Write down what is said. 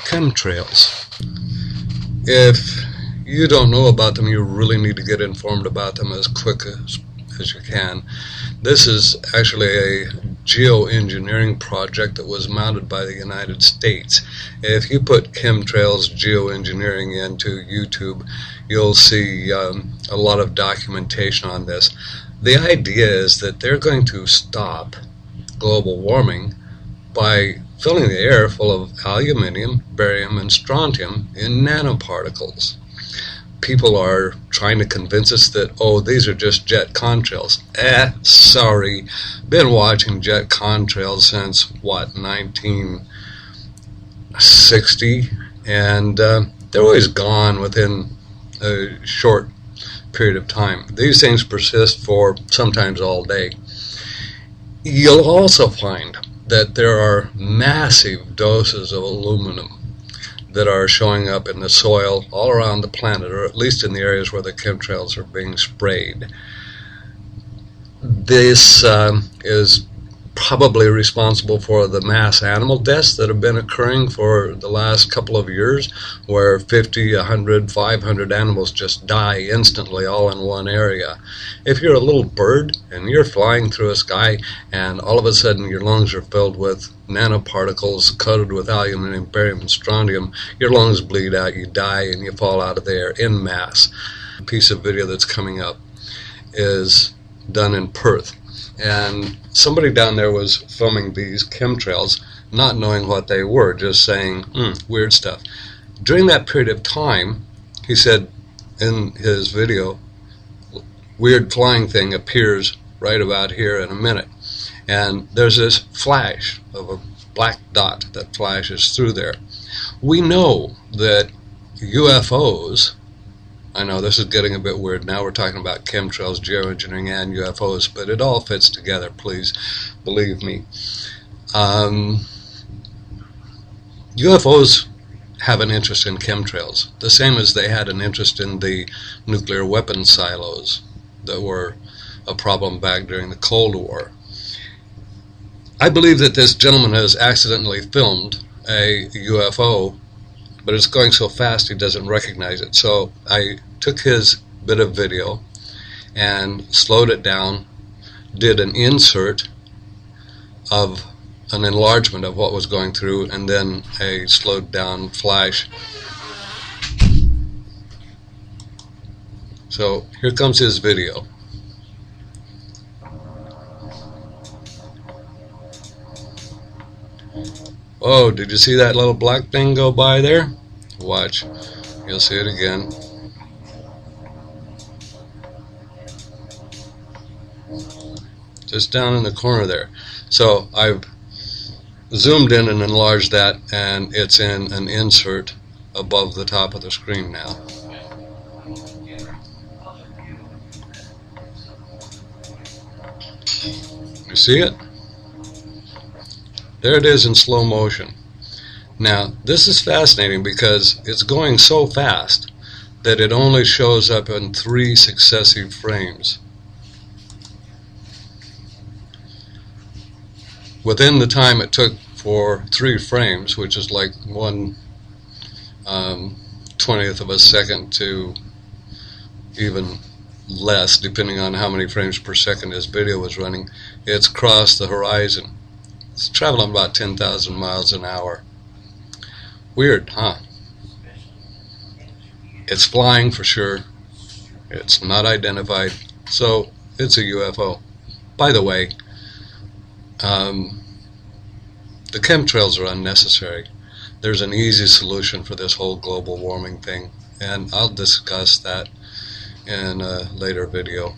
Chemtrails. If you don't know about them, you really need to get informed about them as quick as you can. This is actually a geoengineering project that was mounted by the United States. If you put chemtrails geoengineering into YouTube, you'll see a lot of documentation on this. The idea is that they're going to stop global warming by filling the air full of aluminium, barium, and strontium in nanoparticles. People are trying to convince us that, oh, these are just jet contrails. Sorry. Been watching jet contrails since, what, 1960? And they're always gone within a short period of time. These things persist for sometimes all day. You'll also find that there are massive doses of aluminum that are showing up in the soil all around the planet, or at least in the areas where the chemtrails are being sprayed. This is probably responsible for the mass animal deaths that have been occurring for the last couple of years, where 50, 100, 500 animals just die instantly all in one area. If you're a little bird and you're flying through a sky and all of a sudden your lungs are filled with nanoparticles coated with aluminum, barium, and strontium, your lungs bleed out, you die, and you fall out of the air en masse. The piece of video that's coming up is done in Perth. And somebody down there was filming these chemtrails, not knowing what they were, just saying, weird stuff. During that period of time, he said in his video, weird flying thing appears right about here in a minute. And there's this flash of a black dot that flashes through there. We know that UFOs, I know this is getting a bit weird. Now we're talking about chemtrails, geoengineering, and UFOs, but it all fits together, please believe me. UFOs have an interest in chemtrails, the same as they had an interest in the nuclear weapons silos that were a problem back during the Cold War. I believe that this gentleman has accidentally filmed a UFO, but it's going so fast he doesn't recognize it. So I took his bit of video and slowed it down, did an insert of an enlargement of what was going through, and then a slowed down flash. So here comes his video. Oh, did you see that little black thing go by there? Watch. You'll see it again. Just down in the corner there. So I've zoomed in and enlarged that, and it's in an insert above the top of the screen now. You see it? There it is in slow motion. Now, this is fascinating because it's going so fast that it only shows up in 3 successive frames. Within the time it took for 3 frames, which is like 1/20th of a second to even less, depending on how many frames per second his video was running, it's crossed the horizon. It's traveling about 10,000 miles an hour. Weird, huh? It's flying for sure. It's not identified, so it's a UFO. By the way, the chemtrails are unnecessary. There's an easy solution for this whole global warming thing, and I'll discuss that in a later video.